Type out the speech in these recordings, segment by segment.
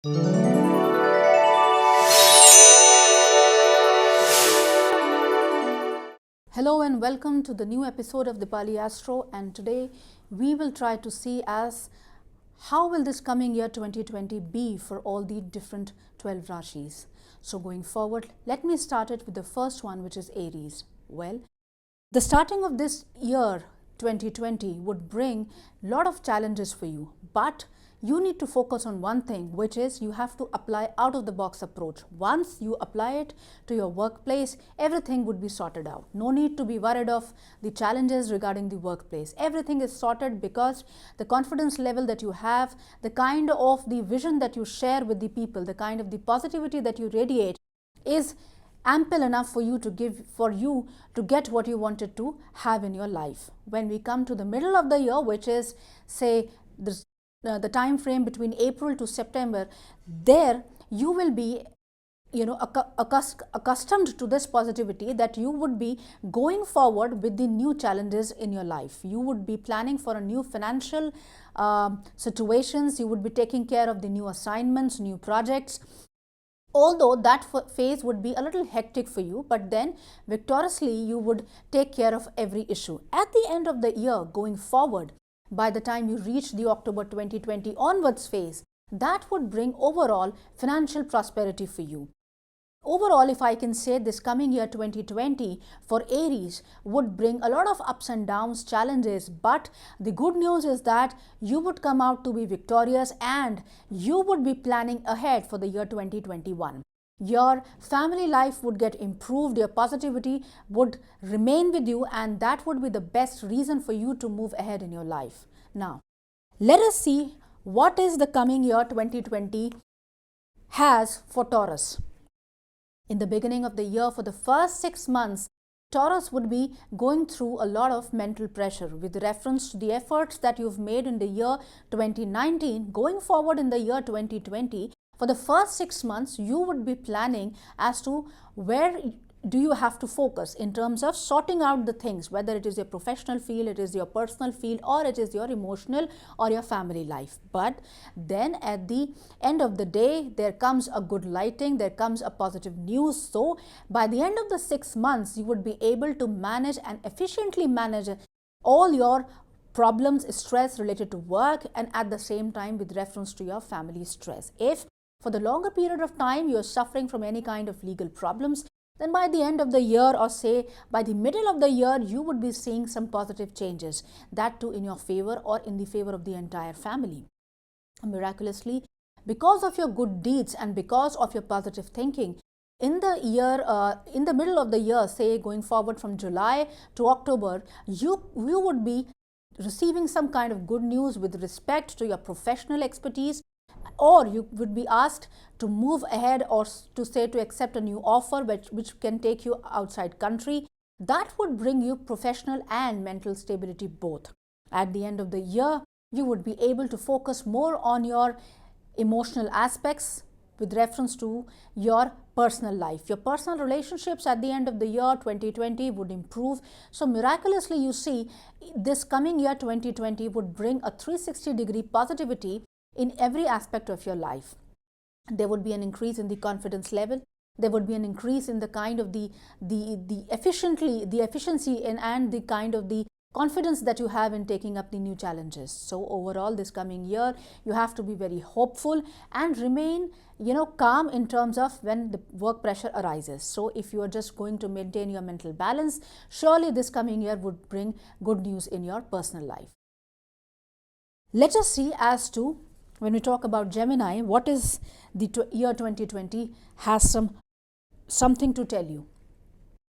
Hello and welcome to the new episode of Dipali Astro, and today we will try to see as how will this coming year 2020 be for all the different 12 rashis. So going forward, let me start it with the first one, which is Aries. Well, the starting of this year 2020 would bring a lot of challenges for you, but you need to focus on one thing, which is you have to apply out of the box approach. Once you apply it to your workplace, everything would be sorted out. No need to be worried of the challenges regarding the workplace. Everything is sorted because the confidence level that you have, the kind of the vision that you share with the people, the kind of the positivity that you radiate is ample enough for you to get what you wanted to have in your life. When we come to the middle of the year, which is say the time frame between April to September, there you will be accustomed to this positivity that you would be going forward with the new challenges in your life. You would be planning for a new financial situations. You would be taking care of the new assignments, new projects. Although that phase would be a little hectic for you, but then victoriously you would take care of every issue. At the end of the year, going forward, by the time you reach the October 2020 onwards phase, that would bring overall financial prosperity for you. Overall, if I can say, this coming year 2020 for Aries would bring a lot of ups and downs, challenges, but the good news is that you would come out to be victorious and you would be planning ahead for the year 2021. Your family life would get improved, your positivity would remain with you, and that would be the best reason for you to move ahead in your life. Now, let us see what is the coming year 2020 has for Taurus. In the beginning of the year, for the first 6 months, Taurus would be going through a lot of mental pressure with reference to the efforts that you've made in the year 2019. Going forward in the year 2020, for the first 6 months, you would be planning as to where do you have to focus in terms of sorting out the things, whether it is your professional field, it is your personal field, or it is your emotional or your family life. But then at the end of the day, there comes a good lighting, there comes a positive news. So by the end of the 6 months, you would be able to manage and efficiently manage all your problems, stress related to work, and at the same time with reference to your family stress. If for the longer period of time you are suffering from any kind of legal problems, then by the end of the year, or say by the middle of the year, you would be seeing some positive changes, that too in your favor or in the favor of the entire family. Miraculously, because of your good deeds and because of your positive thinking, in the year, in the middle of the year, say going forward from July to October, you would be receiving some kind of good news with respect to your professional expertise, or you would be asked to move ahead or to accept a new offer which can take you outside country. That would bring you professional and mental stability both. At the end of the year, you would be able to focus more on your emotional aspects with reference to your personal life. Your personal relationships at the end of the year 2020 would improve. So miraculously, you see, this coming year 2020 would bring a 360-degree positivity in every aspect of your life. There would be an increase in the confidence level. There would be an increase in the kind of the efficiency and the kind of the confidence that you have in taking up the new challenges. So overall, this coming year, you have to be very hopeful and remain, calm in terms of when the work pressure arises. So if you are just going to maintain your mental balance, surely this coming year would bring good news in your personal life. Let us see as to, when we talk about Gemini, what is the year 2020 has something to tell you,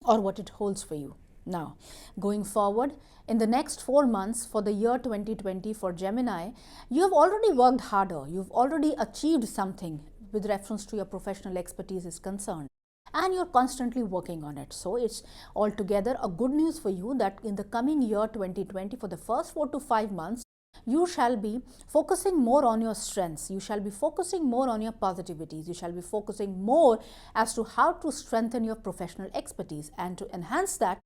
or what it holds for you. Now, going forward, in the next 4 months for the year 2020 for Gemini, you have already worked harder. You've already achieved something with reference to your professional expertise is concerned, and you're constantly working on it. So it's altogether a good news for you that in the coming year 2020, for the first 4 to 5 months, you shall be focusing more on your strengths. You shall be focusing more on your positivities. You shall be focusing more as to how to strengthen your professional expertise. And to enhance that,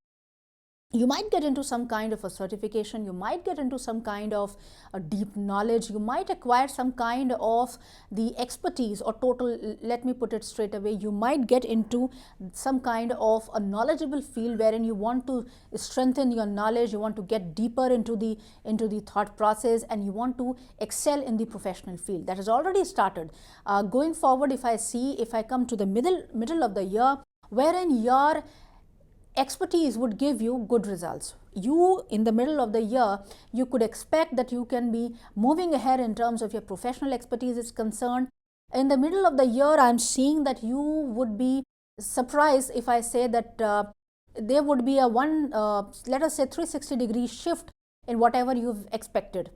You might get into some kind of a certification, you might get into some kind of a deep knowledge, you might acquire some kind of the expertise or total, let me put it straight away, you might get into some kind of a knowledgeable field wherein you want to strengthen your knowledge, you want to get deeper into the thought process, and you want to excel in the professional field. That has already started. Going forward, if I come to the middle of the year, wherein your expertise would give you good results. You, in the middle of the year, you could expect that you can be moving ahead in terms of your professional expertise is concerned. In the middle of the year, I'm seeing that you would be surprised if I say that there would be a let us say 360-degree shift in whatever you've expected,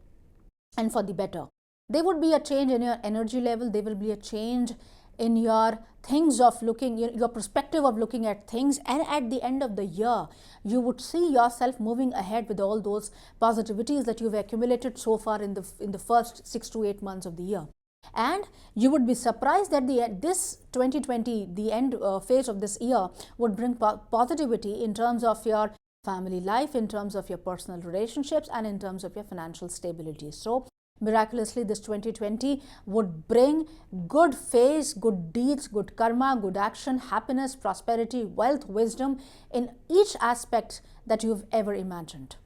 and for the better. There would be a change in your energy level, there will be a change in your things of looking, your perspective of looking at things, and at the end of the year you would see yourself moving ahead with all those positivities that you've accumulated so far in the first 6 to 8 months of the year. And you would be surprised that this 2020, the end phase of this year, would bring positivity in terms of your family life, in terms of your personal relationships, and in terms of your financial stability. So miraculously, this 2020 would bring good phase, good deeds, good karma, good action, happiness, prosperity, wealth, wisdom in each aspect that you've ever imagined.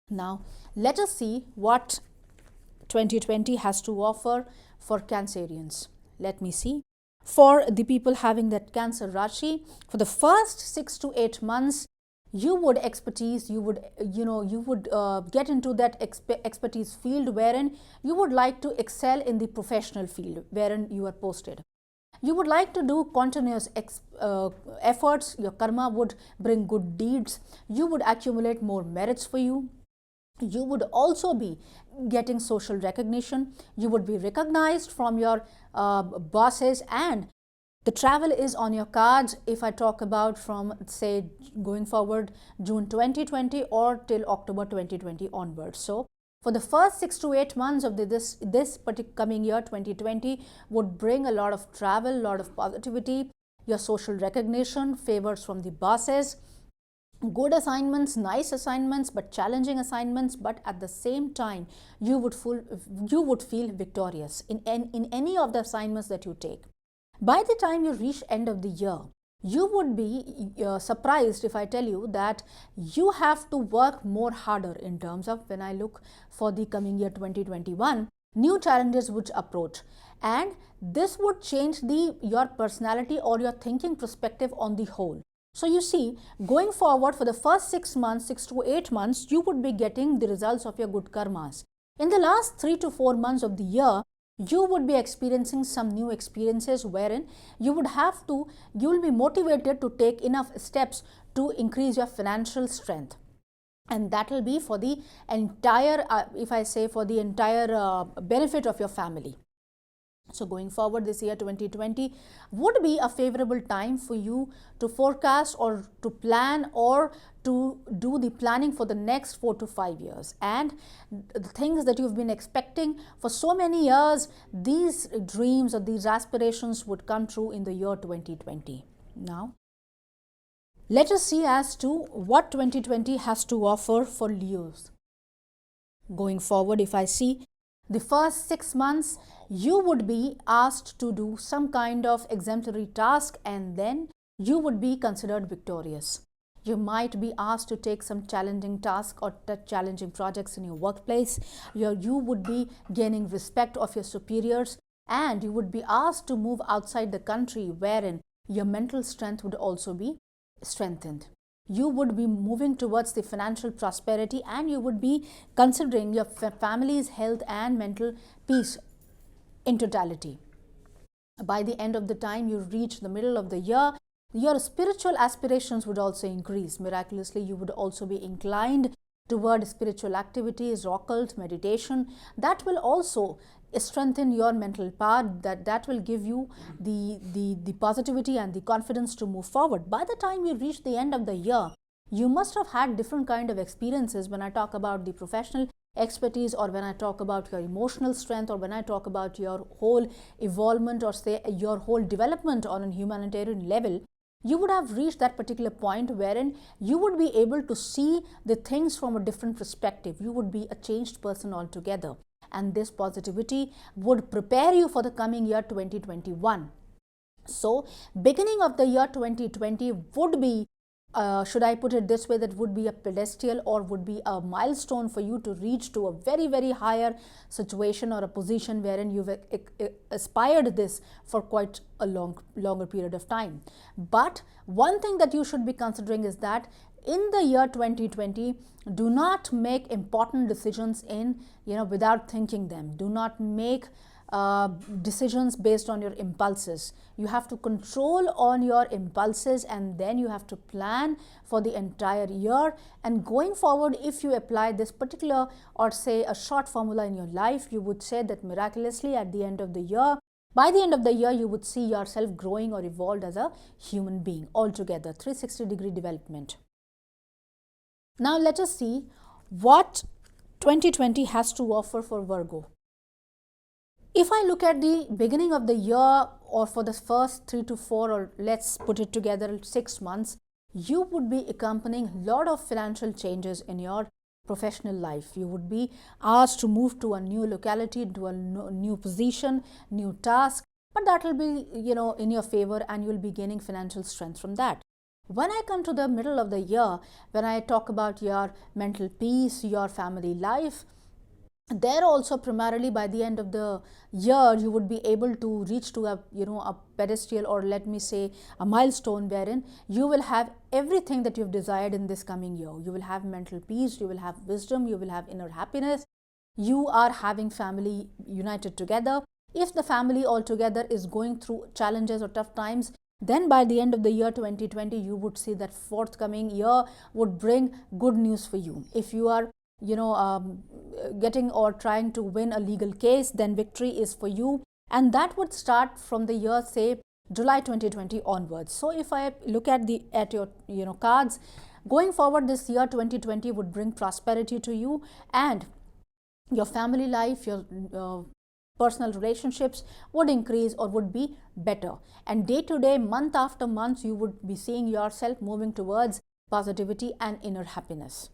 Now, let us see what 2020 has to offer for Cancerians. Let me see. For the people having that Cancer Rashi, for the first 6 to 8 months, you would get into that expertise field wherein you would like to excel in the professional field wherein you are posted. You would like to do continuous efforts. Your karma would bring good deeds. You would accumulate more merits for you. You would also be getting social recognition. You would be recognized from your bosses, and the travel is on your cards if I talk about from, say, going forward June 2020 or till October 2020 onwards. So for the first 6 to 8 months of this particular coming year 2020 would bring a lot of travel, a lot of positivity, your social recognition, favors from the bosses, good assignments, nice assignments, but challenging assignments, but at the same time you would feel victorious in any of the assignments that you take. By the time you reach end of the year, you would be surprised if I tell you that you have to work more harder in terms of, when I look for the coming year 2021, new challenges would approach, and this would change your personality or your thinking perspective on the whole. So you see, going forward for the first 6 to 8 months, you would be getting the results of your good karmas. In the last 3 to 4 months of the year, you would be experiencing some new experiences wherein you will be motivated to take enough steps to increase your financial strength. And that will be for the entire, benefit of your family. So going forward, this year 2020 would be a favorable time for you to forecast or to plan or to do the planning for the next 4 to 5 years. And the things that you've been expecting for so many years, these dreams or these aspirations would come true in the year 2020. Now, let us see as to what 2020 has to offer for Leos. Going forward, if I see the first 6 months, you would be asked to do some kind of exemplary task, and then you would be considered victorious. You might be asked to take some challenging task or challenging projects in your workplace. You would be gaining respect of your superiors, and you would be asked to move outside the country wherein your mental strength would also be strengthened. You would be moving towards the financial prosperity, and you would be considering your family's health and mental peace in totality. By the end of the time you reach the middle of the year, your spiritual aspirations would also increase. Miraculously, you would also be inclined toward spiritual activities, occult, meditation. That will also strengthen your mental power, that will give you the positivity and the confidence to move forward. By the time you reach the end of the year, you must have had different kind of experiences when I talk about the professional expertise, or when I talk about your emotional strength, or when I talk about your whole evolvement, or say your whole development on a humanitarian level. you would have reached that particular point wherein you would be able to see the things from a different perspective. You would be a changed person altogether. And this positivity would prepare you for the coming year 2021. So, beginning of the year 2020 would be, should I put it this way, that would be a pedestal or would be a milestone for you to reach to a very, very higher situation or a position wherein you've aspired this for quite a longer period of time. But one thing that you should be considering is that in the year 2020, do not make important decisions without thinking them. Do not make decisions based on your impulses. You have to control on your impulses, and then you have to plan for the entire year. And going forward, if you apply this particular, or say a short formula in your life, you would say that miraculously at the end of the year, by the end of the year, you would see yourself growing or evolved as a human being altogether. 360-degree development. Now let us see what 2020 has to offer for Virgo. If I look at the beginning of the year, or for the first 3 to 4, or let's put it together 6 months, you would be accompanying a lot of financial changes in your professional life. You would be asked to move to a new locality, to a new position, new task, but that will be, in your favor, and you will be gaining financial strength from that. When I come to the middle of the year, when I talk about your mental peace, your family life, there also primarily by the end of the year, you would be able to reach to a pedestal, or let me say a milestone, wherein you will have everything that you've desired in this coming year. You will have mental peace, you will have wisdom, you will have inner happiness. You are having family united together. If the family altogether is going through challenges or tough times, then by the end of the year 2020, you would see that forthcoming year would bring good news for you. If you are getting or trying to win a legal case, then victory is for you, and that would start from the year, say, July 2020 onwards. So if I look at your cards, going forward, this year 2020 would bring prosperity to you, and your family life, your personal relationships would increase or would be better. And day to day, month after month, you would be seeing yourself moving towards positivity and inner happiness.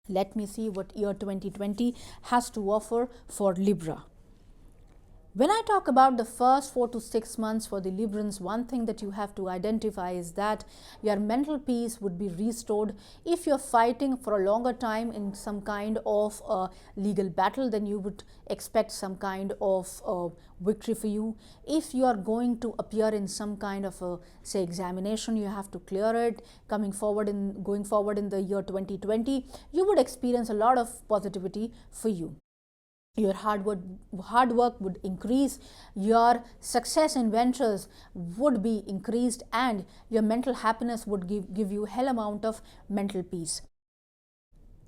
Let me see what year 2020 has to offer for Libra. When I talk about the first 4 to 6 months for the Librans, one thing that you have to identify is that your mental peace would be restored. If you're fighting for a longer time in some kind of legal battle, then you would expect some kind of victory for you. If you are going to appear in some kind of say examination, you have to clear it. Going forward in the year 2020, you would experience a lot of positivity for you. Your hard work would increase, your success in ventures would be increased, and your mental happiness would give you hell amount of mental peace.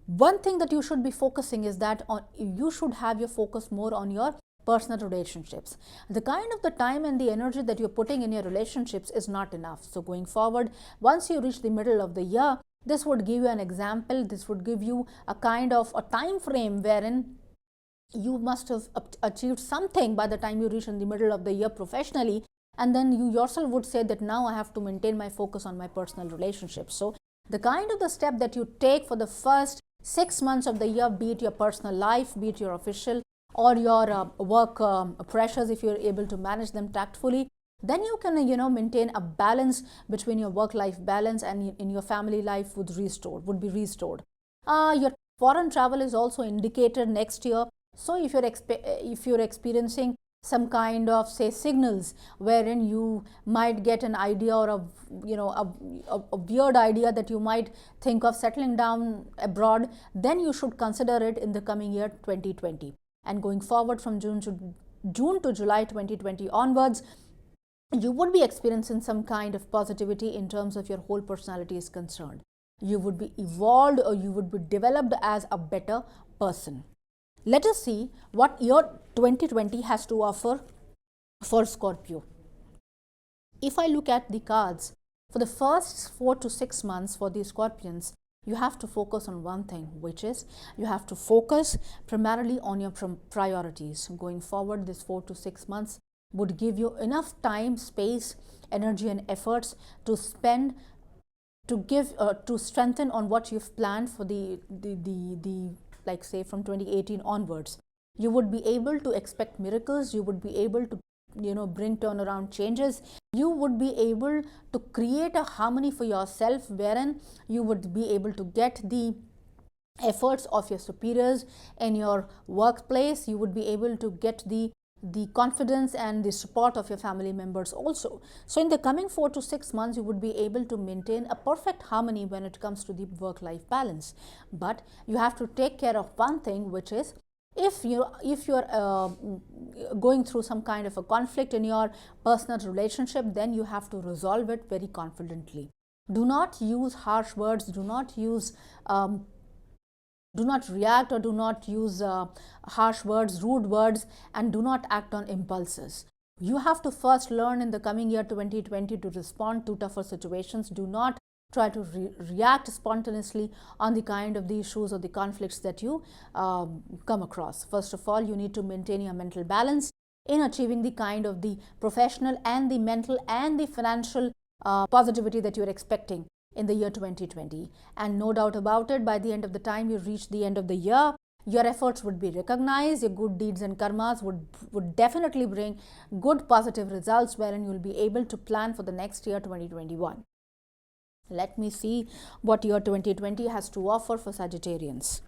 One thing that you should be focusing is that you should have your focus more on your personal relationships. The kind of the time and the energy that you're putting in your relationships is not enough. So going forward, once you reach the middle of the year, this would give you an example, this would give you a kind of a time frame wherein you must have achieved something by the time you reach in the middle of the year professionally, and then you yourself would say that now I have to maintain my focus on my personal relationships. So the kind of the step that you take for the first 6 months of the year, be it your personal life, be it your official or your work pressures, if you're able to manage them tactfully, then you can maintain a balance between your work-life balance and in your family life would be restored. Your foreign travel is also indicated next year. So if you're experiencing some kind of say signals wherein you might get an idea or a weird idea that you might think of settling down abroad, then you should consider it in the coming year 2020. And going forward from June to July 2020 onwards, you would be experiencing some kind of positivity in terms of your whole personality is concerned. You would be evolved, or you would be developed as a better person. Let us see what year 2020 has to offer for Scorpio. If I look at the cards, for the first 4 to 6 months for the Scorpions, you have to focus on one thing, which is you have to focus primarily on your priorities. Going forward this 4 to 6 months, would give you enough time, space, energy and efforts to spend, to give, to strengthen on what you've planned for the like say from 2018 onwards. You would be able to expect miracles. You would be able to bring turnaround changes. You would be able to create a harmony for yourself, wherein you would be able to get the efforts of your superiors in your workplace. You would be able to get the confidence and the support of your family members also. So in the coming 4 to 6 months, you would be able to maintain a perfect harmony when it comes to the work-life balance. But you have to take care of one thing, which is if you're going through some kind of a conflict in your personal relationship, then you have to resolve it very confidently. Do not use harsh words. Do not use do not react or do not use harsh words, rude words, and do not act on impulses. You have to first learn in the coming year 2020 to respond to tougher situations. Do not try to react spontaneously on the kind of the issues or the conflicts that you come across. First of all, you need to maintain your mental balance in achieving the kind of the professional and the mental and the financial positivity that you're expecting in the year 2020. And no doubt about it, by the end of the time you reach the end of the year, your efforts would be recognized. Your good deeds and karmas would definitely bring good positive results, wherein you'll be able to plan for the next year 2021. Let me see what year 2020 has to offer for Sagittarians.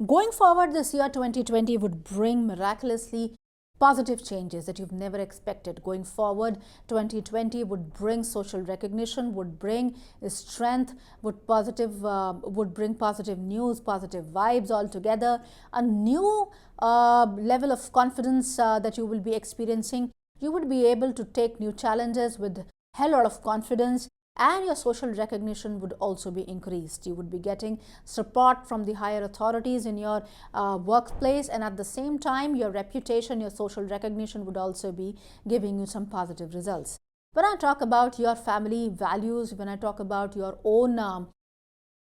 Going forward, this year 2020 would bring miraculously positive changes that you've never expected. Going forward, 2020 would bring social recognition, would bring strength, would bring positive news, positive vibes altogether, a new level of confidence that you will be experiencing. You would be able to take new challenges with hell lot of confidence, and your social recognition would also be increased. You would be getting support from the higher authorities in your workplace, and at the same time your reputation, your social recognition would also be giving you some positive results. When I talk about your family values, when I talk about your own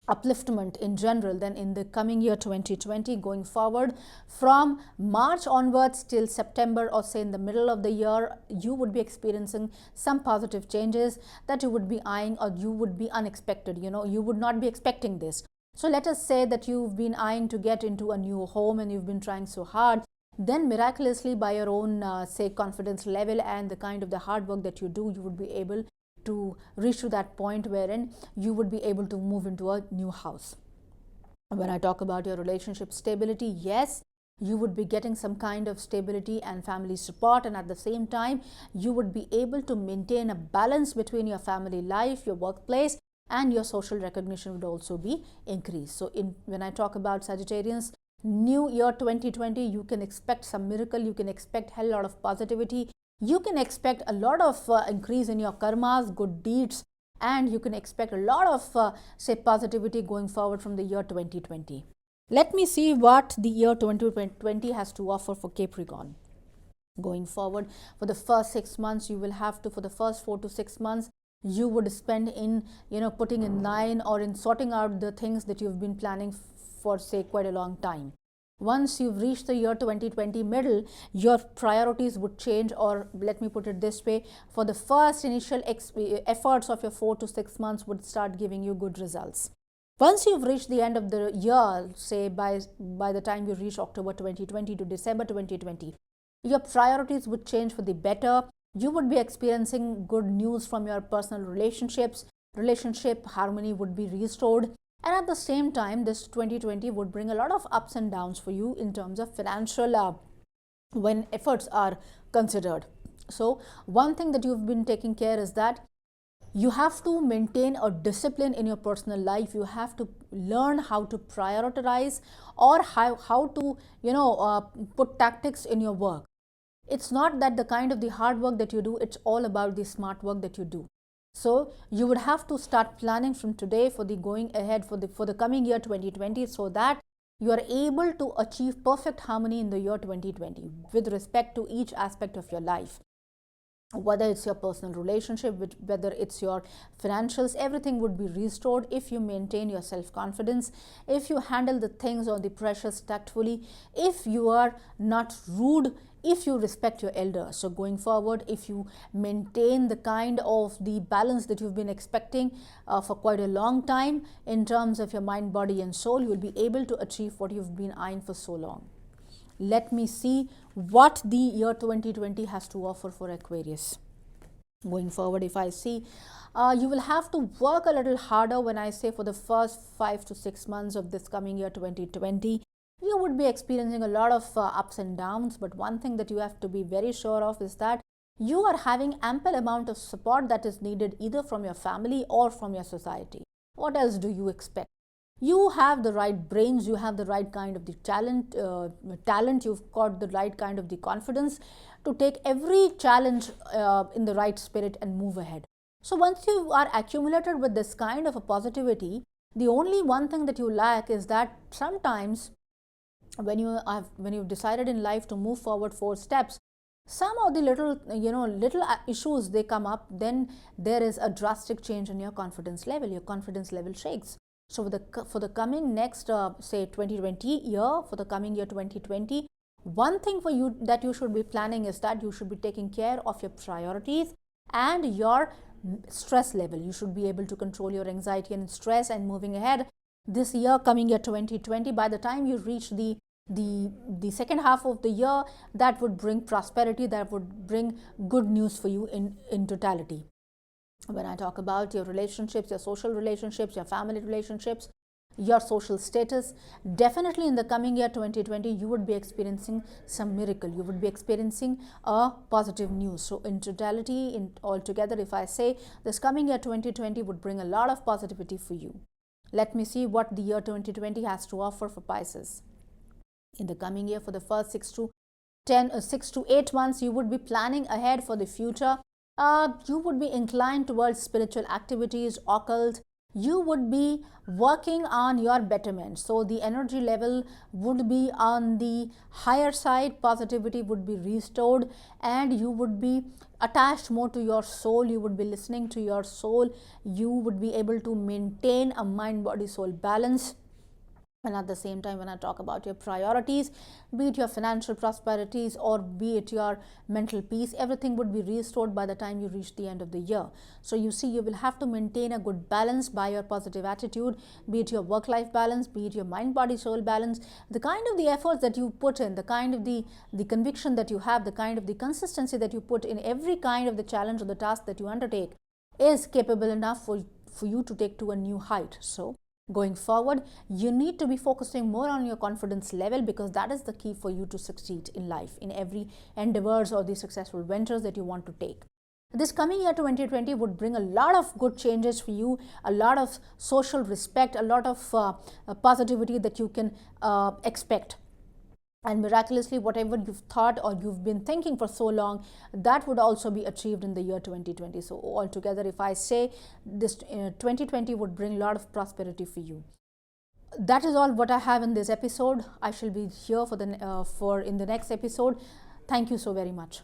upliftment in general, then in the coming year 2020, going forward from March onwards till September, or say in the middle of the year, you would be experiencing some positive changes that you would be eyeing, or you would be unexpected. You would not be expecting this. So let us say that you've been eyeing to get into a new home and you've been trying so hard. Then miraculously, by your own say confidence level and the kind of the hard work that you do, you would be able to reach to that point wherein you would be able to move into a new house. When I talk about your relationship stability, yes, you would be getting some kind of stability and family support, and at the same time you would be able to maintain a balance between your family life, your workplace, and your social recognition would also be increased. So when I talk about Sagittarians, new year 2020, you can expect some miracle, you can expect hell lot of positivity. You can expect a lot of increase in your karmas, good deeds, and you can expect a lot of say positivity going forward from the year 2020. Let me see what the year 2020 has to offer for Capricorn. Going forward, for the first 6 months, you will have to, for the first 4 to 6 months, you would spend in putting in line or in sorting out the things that you've been planning for say quite a long time. Once you've reached the year 2020 middle, your priorities would change, or let me put it this way, for the first initial efforts of your 4 to 6 months would start giving you good results. Once you've reached the end of the year, say by the time you reach October 2020 to December 2020, your priorities would change for the better. You would be experiencing good news from your personal relationships. Relationship harmony would be restored. And at the same time, this 2020 would bring a lot of ups and downs for you in terms of financial when efforts are considered. So one thing that you've been taking care is that you have to maintain a discipline in your personal life. You have to learn how to prioritize, or how to put tactics in your work. It's not that the kind of the hard work that you do, it's all about the smart work that you do. So you would have to start planning from today for the going ahead for the coming year 2020, so that you are able to achieve perfect harmony in the year 2020 with respect to each aspect of your life. whether it's your personal relationship, whether it's your financials, everything would be restored if you maintain your self-confidence, if you handle the things or the pressures tactfully, if you are not rude, if you respect your elders. So going forward, if you maintain the kind of the balance that you've been expecting for quite a long time in terms of your mind, body and soul, you will be able to achieve what you've been eyeing for so long. Let me see what the year 2020 has to offer for Aquarius. Going forward, if I see, you will have to work a little harder. When I say for the first 5 to 6 months of this coming year 2020, you would be experiencing a lot of ups and downs. But one thing that you have to be very sure of is that you are having ample amount of support that is needed either from your family or from your society. What else do you expect? You have the right brains, you have the right kind of the talent, you've got the right kind of the confidence to take every challenge in the right spirit and move ahead. So once you are accumulated with this kind of a positivity, the only one thing that you lack is that sometimes when you've decided in life to move forward 4 steps, some of the little issues they come up, then there is a drastic change in your confidence level. Your confidence level shakes. So for the coming next say 2020 year, for the coming year 2020, one thing for you that you should be planning is that you should be taking care of your priorities and your stress level. You should be able to control your anxiety and stress and moving ahead. This year, coming year 2020, by the time you reach the second half of the year, that would bring prosperity, that would bring good news for you in totality. When I talk about your relationships, your social relationships, your family relationships, your social status, definitely in the coming year 2020, you would be experiencing some miracle. You would be experiencing a positive news. So in totality, altogether, if I say this coming year 2020 would bring a lot of positivity for you. Let me see what the year 2020 has to offer for Pisces. In the coming year, for the first 6 to 8 months, you would be planning ahead for the future. You would be inclined towards spiritual activities, occult. You would be working on your betterment. So the energy level would be on the higher side. Positivity would be restored and you would be attached more to your soul. You would be listening to your soul. You would be able to maintain a mind, body, soul balance. And at the same time, when I talk about your priorities, be it your financial prosperities or be it your mental peace, everything would be restored by the time you reach the end of the year. So you see, you will have to maintain a good balance by your positive attitude, be it your work-life balance, be it your mind, body, soul balance. The kind of the efforts that you put in, the kind of the conviction that you have, the kind of the consistency that you put in every kind of the challenge or the task that you undertake is capable enough for you to take to a new height. So going forward, you need to be focusing more on your confidence level, because that is the key for you to succeed in life, in every endeavors or the successful ventures that you want to take. This coming year 2020 would bring a lot of good changes for you, a lot of social respect, a lot of positivity that you can expect. And miraculously, whatever you've thought or you've been thinking for so long, that would also be achieved in the year 2020. So altogether, if I say this 2020 would bring a lot of prosperity for you. That is all what I have in this episode. I shall be here in the next episode. Thank you so very much.